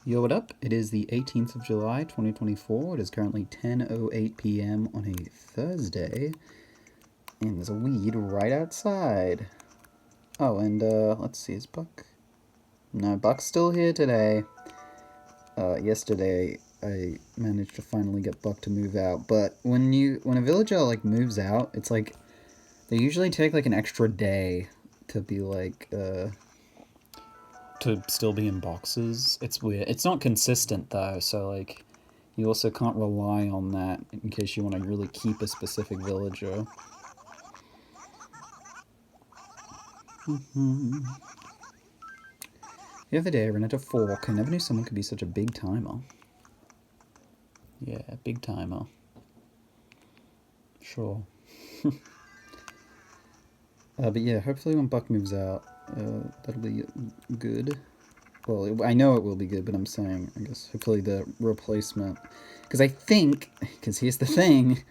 Yo, what up? It is the 18th of July, 2024. It is currently 10:08 p.m. on a Thursday, and there's a weed right outside. Oh, and, let's see, is Buck? No, Buck's still here today. Yesterday, I managed to finally get Buck to move out, but when a villager, moves out, it's like, they usually take, an extra day to be, to still be in boxes. It's weird. It's not consistent though, so you also can't rely on that in case you want to really keep a specific villager. The other day I ran into Fork. I never knew someone could be such a big timer. Yeah, big timer. Sure. But yeah, hopefully when Buck moves out, that'll be good. Well, I know it will be good, but I'm saying, I guess, hopefully the replacement. Because I think, because here's the thing,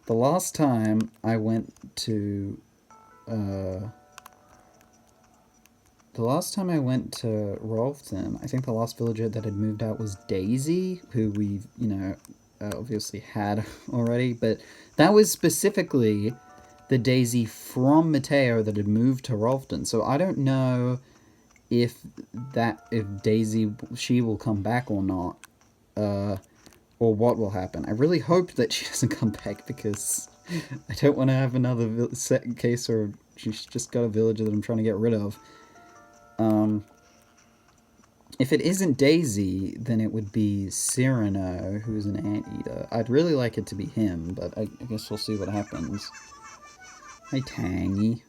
the last time I went to, Rolfton, I think the last villager that had moved out was Daisy, who we've, obviously had already, but that was specifically the Daisy from Mateiio that had moved to Rolfton, so I don't know if Daisy, she will come back or not, or what will happen. I really hope that she doesn't come back, because I don't want to have another case where she's just got a villager that I'm trying to get rid of. If it isn't Daisy, then it would be Cyrano, who's an anteater. I'd really like it to be him, but I guess we'll see what happens. Hi, Tangy.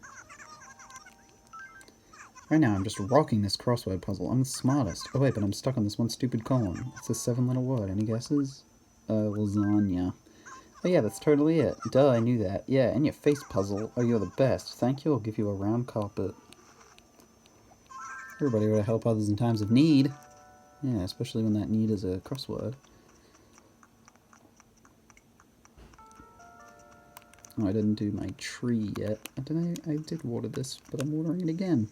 Right now, I'm just rocking this crossword puzzle. I'm the smartest. Oh wait, but I'm stuck on this one stupid column. It's a 7-letter word. Any guesses? Lasagna. Oh yeah, that's totally it. Duh, I knew that. Yeah, and your face puzzle. Oh, you're the best. Thank you, I'll give you a round carpet. Everybody ought to help others in times of need. Yeah, especially when that need is a crossword. Oh, I didn't do my tree yet. I did water this, but I'm watering it again.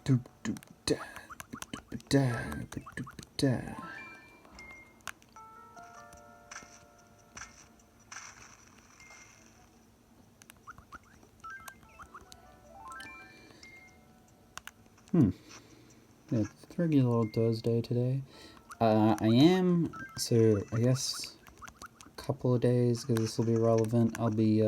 Doop doop da, doop da, doop da. Yeah, it's a regular old Thursday today. I am, so I guess a couple of days, because this will be relevant, I'll be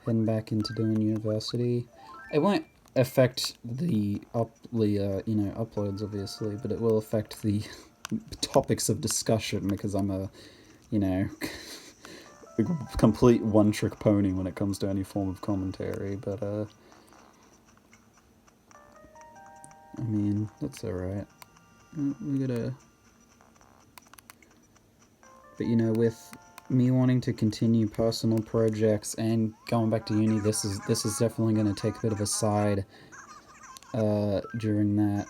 heading back into doing university. It won't affect the uploads, obviously, but it will affect the topics of discussion, because I'm a, complete one-trick pony when it comes to any form of commentary, but, I mean, that's alright. We gotta... But, with me wanting to continue personal projects and going back to uni, this is definitely going to take a bit of a side, during that.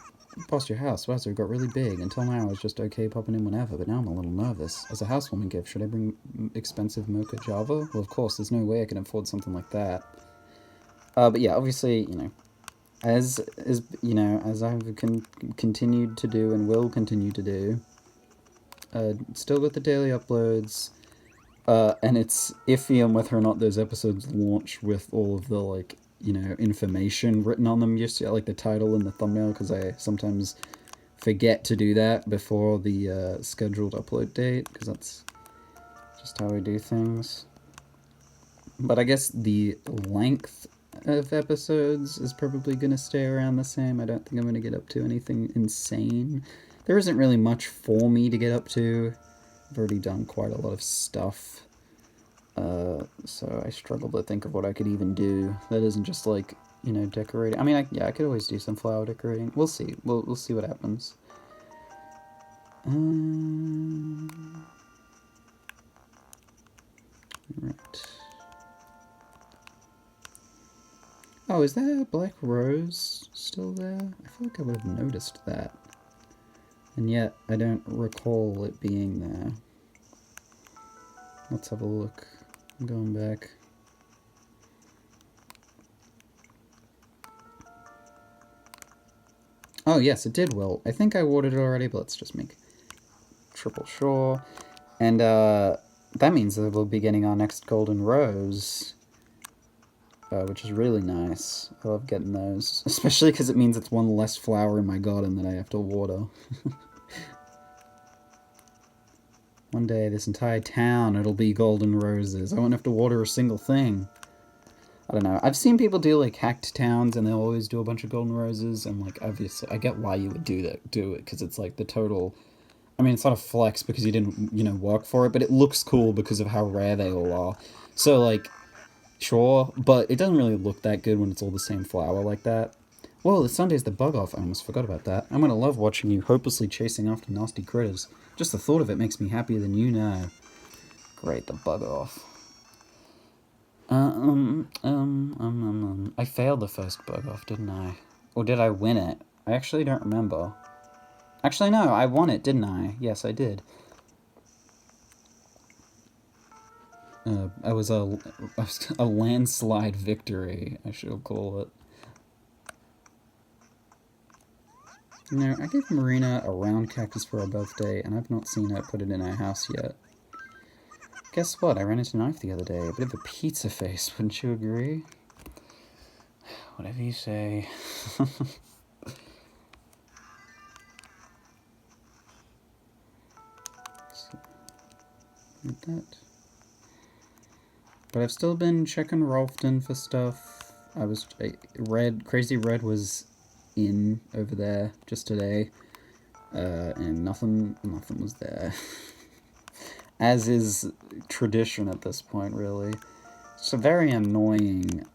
Past your house, wow, so it got really big. Until now, I was just okay popping in whenever, but now I'm a little nervous. As a housewarming gift, should I bring expensive mocha java? Well, of course, there's no way I can afford something like that. But yeah, obviously, as I've continued to do and will continue to do, still with the daily uploads, and it's iffy on whether or not those episodes launch with all of the, information written on them, just like the title and the thumbnail, because I sometimes forget to do that before the scheduled upload date, because that's just how I do things. But I guess the length of episodes is probably going to stay around the same. I don't think I'm going to get up to anything insane. There isn't really much for me to get up to. I've already done quite a lot of stuff. So I struggle to think of what I could even do that isn't just decorating. I mean, I could always do some flower decorating. We'll see. We'll see what happens. Right. Oh, is that black rose still there? I feel like I would have noticed that. And yet, I don't recall it being there. Let's have a look. I'm going back. Oh, yes, it did wilt. I think I watered it already, but let's just make triple sure. And, that means that we'll be getting our next golden rose, which is really nice. I love getting those, especially because it means it's one less flower in my garden that I have to water. One day, this entire town, it'll be golden roses. I won't have to water a single thing. I don't know. I've seen people do, like, hacked towns, and they'll always do a bunch of golden roses, and, like, obviously, I get why you would do it, because it's, like, the total... I mean, it's not a flex because you didn't, work for it, but it looks cool because of how rare they all are. So, like, sure, but it doesn't really look that good when it's all the same flower like that. Whoa, the Sunday's the bug off. I almost forgot about that. I'm gonna love watching you hopelessly chasing after nasty critters. Just the thought of it makes me happier than you know. Great, the bug off. I failed the first bug off, didn't I? Or did I win it? I actually don't remember. Actually, no, I won it, didn't I? Yes, I did. I was a landslide victory, I should call it. No, I gave Marina a round cactus for her birthday, and I've not seen her put it in her house yet. Guess what? I ran into a knife the other day. A bit of a pizza face, wouldn't you agree? Whatever you say. Like that. But I've still been checking Rolfton for stuff. Crazy Red was in over there just today, and nothing was there. As is tradition at this point, really. It's a very annoying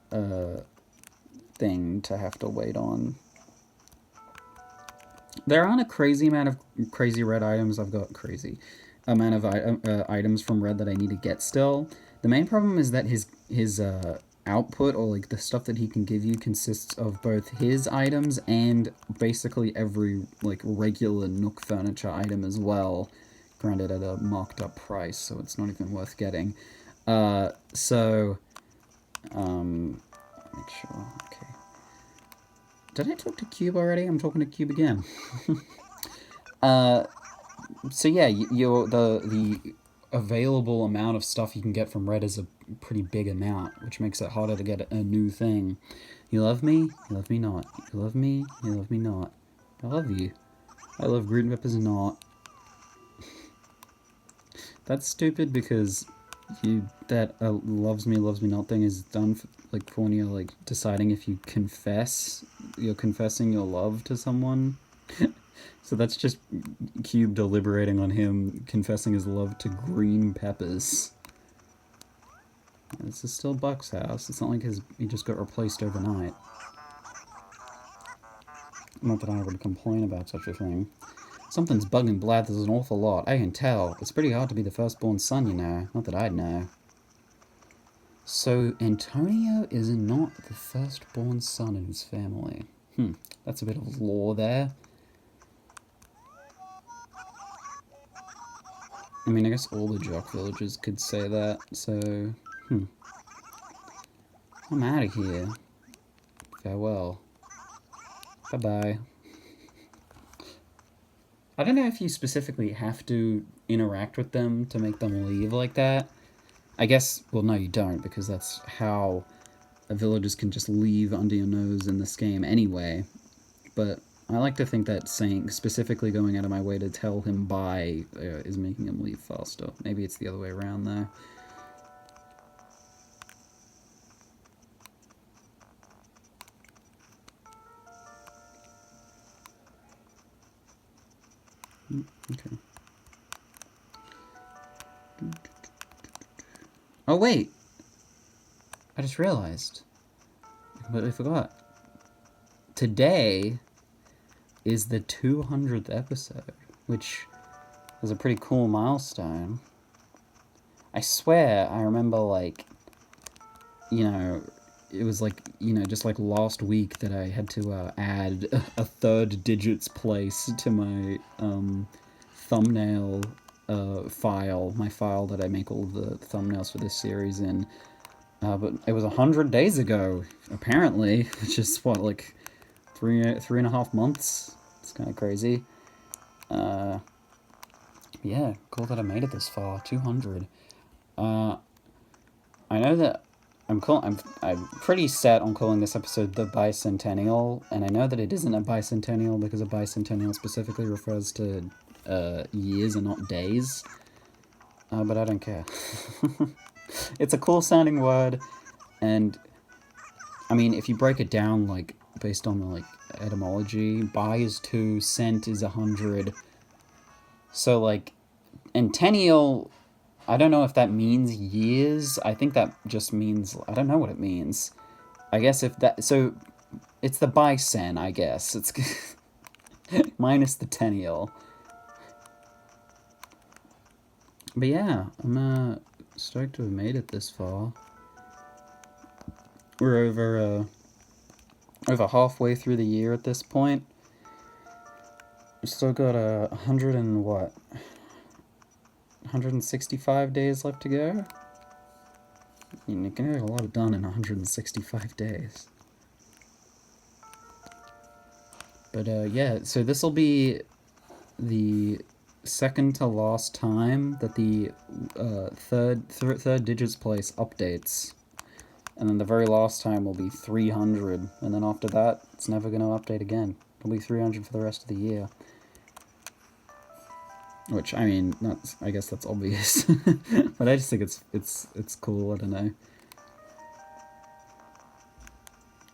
thing to have to wait on. There aren't a crazy amount of Crazy Red items. I've got crazy amount of items from Red that I need to get still. The main problem is that his output, or like the stuff that he can give you, consists of both his items and basically every like regular Nook furniture item as well. Granted at a marked up price, so it's not even worth getting. Make sure. Okay. Did I talk to Cube already? I'm talking to Cube again. So yeah, the available amount of stuff you can get from Red is a pretty big amount, which makes it harder to get a new thing. You love me? You love me not. You love me? You love me not. I love you. I love Groot and Peppers not. That's stupid because that loves me not thing is done for, like, when you're like deciding if you confess, you're confessing your love to someone. So that's just Cube deliberating on him confessing his love to green peppers. This is still Buck's house. It's not like he just got replaced overnight. Not that I would complain about such a thing. Something's bugging Blathers an awful lot. I can tell. It's pretty hard to be the firstborn son, you know. Not that I'd know. So, Antonio is not the firstborn son in his family. That's a bit of lore there. I mean, I guess all the Jock villagers could say that, so... I'm out of here. Farewell. Bye-bye. I don't know if you specifically have to interact with them to make them leave like that. I guess, well, no, you don't, because that's how villagers can just leave under your nose in this game anyway. But I like to think that specifically going out of my way to tell him bye is making him leave faster. Maybe it's the other way around, though. Okay. Oh, wait! I just realized. I completely forgot. Today is the 200th episode, which is a pretty cool milestone. I swear I remember, like, it was like, just like last week that I had to add a third digits place to my thumbnail file, my file that I make all of the thumbnails for this series in. But it was 100 days ago, apparently, which is what, like 3.5 months It's kind of crazy. Yeah, cool that I made it this far. 200. I know that I'm pretty set on calling this episode the Bicentennial, and I know that it isn't a bicentennial because a bicentennial specifically refers to years and not days. But I don't care. It's a cool sounding word, and I mean, if you break it down, like, based on the, like, etymology, bi is 2, cent is 100. So, like, entennial, I don't know if that means years. I think that just means, I don't know what it means. I guess if that, so, it's the bicen, I guess. It's minus the tennial. But yeah, I'm stoked to have made it this far. We're over halfway through the year at this point. We've still got 100 and what? 165 days left to go? You can get a lot done in 165 days. But yeah, so this will be the second to last time that the third digits place updates. And then the very last time will be 300, and then after that, it's never going to update again. It'll be 300 for the rest of the year. Which, I mean, I guess that's obvious. But I just think it's cool, I don't know.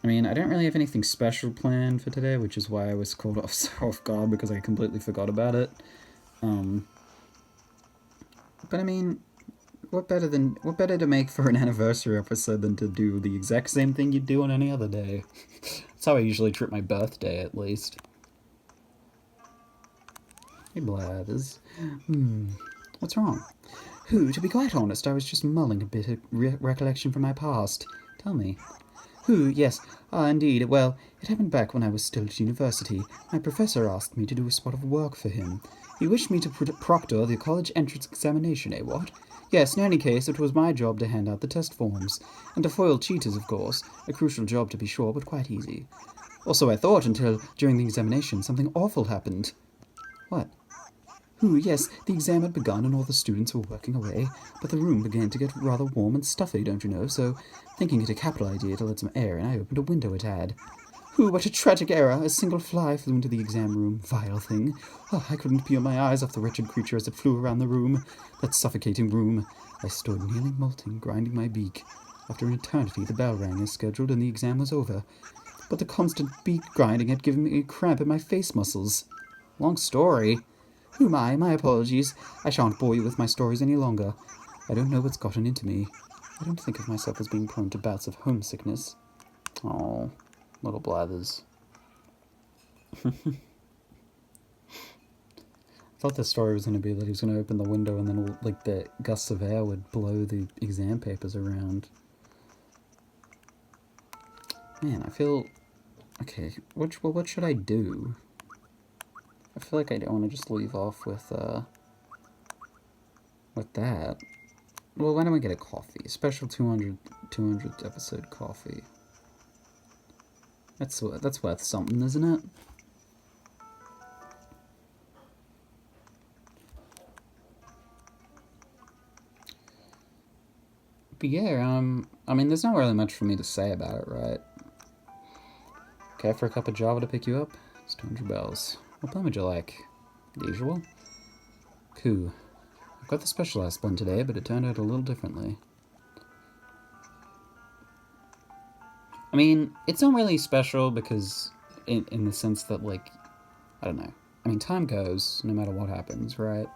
I mean, I don't really have anything special planned for today, which is why I was caught off guard, because I completely forgot about it. But I mean, what better to make for an anniversary episode than to do the exact same thing you'd do on any other day? That's how I usually treat my birthday, at least. Hey, Blathers. What's wrong? Who, to be quite honest, I was just mulling a bit of recollection from my past. Tell me. Who, yes, indeed. Well, it happened back when I was still at university. My professor asked me to do a spot of work for him. He wished me to proctor the college entrance examination, what? Yes, in any case, it was my job to hand out the test forms. And to foil cheaters, of course. A crucial job, to be sure, but quite easy. Also, I thought, until, during the examination, something awful happened. What? Who, yes, the exam had begun and all the students were working away, but the room began to get rather warm and stuffy, don't you know, so, thinking it a capital idea to let some air in, I opened a window it had. Who, what a tragic error! A single fly flew into the exam room. Vile thing. Oh, I couldn't peel my eyes off the wretched creature as it flew around the room. That suffocating room. I stood nearly molting, grinding my beak. After an eternity, the bell rang as scheduled, and the exam was over. But the constant beak grinding had given me a cramp in my face muscles. Long story. Who am I? My apologies. I shan't bore you with my stories any longer. I don't know what's gotten into me. I don't think of myself as being prone to bouts of homesickness. Oh, little Blathers. I thought the story was going to be that he was going to open the window and then, like, the gusts of air would blow the exam papers around. Man, I feel... Okay, what should I do? I feel like I don't want to just leave off with that. Well, why don't we get a coffee? Special 200th episode coffee. That's worth something, isn't it? But yeah, I mean, there's not really much for me to say about it, right? Care for a cup of Java to pick you up? It's 200 bells. What plan would you like? The usual? Cool. I've got the specialized blend today, but it turned out a little differently. I mean, it's not really special because, in the sense that, like, I don't know. I mean, time goes, no matter what happens, right?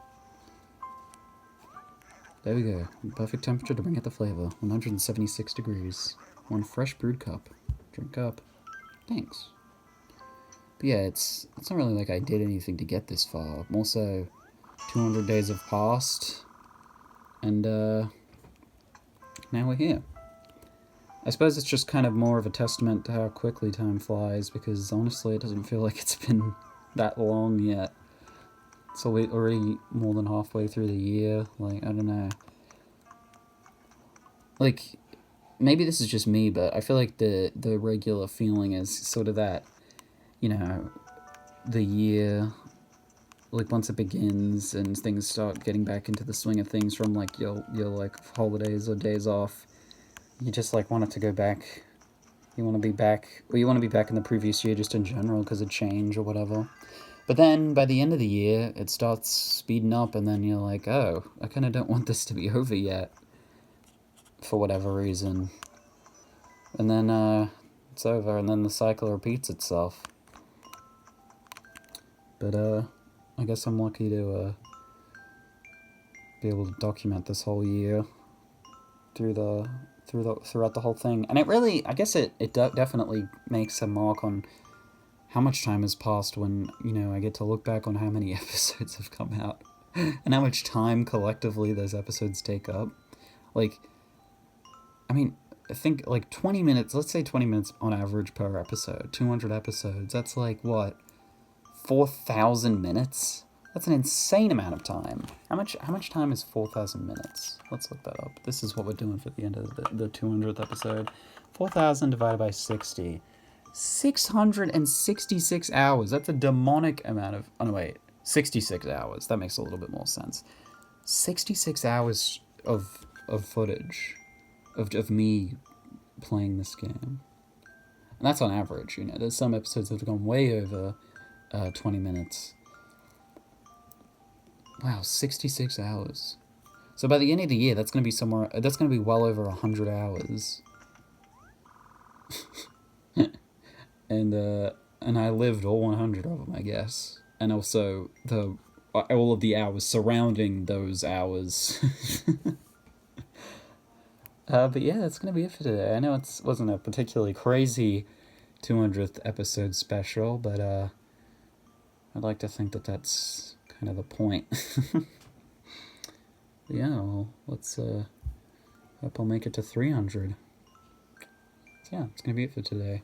There we go. Perfect temperature to bring out the flavor. 176 degrees. One fresh brewed cup. Drink up. Thanks. But yeah, it's not really like I did anything to get this far. More so, 200 days have passed, and now we're here. I suppose it's just kind of more of a testament to how quickly time flies, because honestly it doesn't feel like it's been that long yet. It's already more than halfway through the year. Like, I don't know. Like, maybe this is just me, but I feel like the regular feeling is sort of that, you know, the year, like, once it begins and things start getting back into the swing of things from, like, your like, holidays or days off, you just, like, want it to go back. You want to be back, or you want to be back in the previous year just in general because of change or whatever. But then, by the end of the year, it starts speeding up, and then you're like, oh, I kind of don't want this to be over yet, for whatever reason. And then, it's over, and then the cycle repeats itself. But, I guess I'm lucky to, be able to document this whole year throughout the whole thing. And it really, I guess it definitely makes a mark on how much time has passed when, you know, I get to look back on how many episodes have come out and how much time collectively those episodes take up. Like, I mean, I think, like, 20 minutes, let's say 20 minutes on average per episode, 200 episodes, that's like, what, 4,000 minutes? That's an insane amount of time. How much time is 4,000 minutes? Let's look that up. This is what we're doing for the end of the 200th episode. 4,000 divided by 60. 666 hours. That's a demonic amount of... Oh, no, wait. 66 hours. That makes a little bit more sense. 66 hours of footage of me playing this game. And that's on average, you know. There's some episodes that have gone way over 20 minutes. Wow, 66 hours. So by the end of the year, that's going to be well over 100 hours. And I lived all 100 of them, I guess. And also all of the hours surrounding those hours. But yeah, that's going to be it for today. I know it wasn't a particularly crazy 200th episode special, but I'd like to think that that's kind of the point. Yeah, well, let's hope I'll make it to 300. So yeah, it's going to be it for today.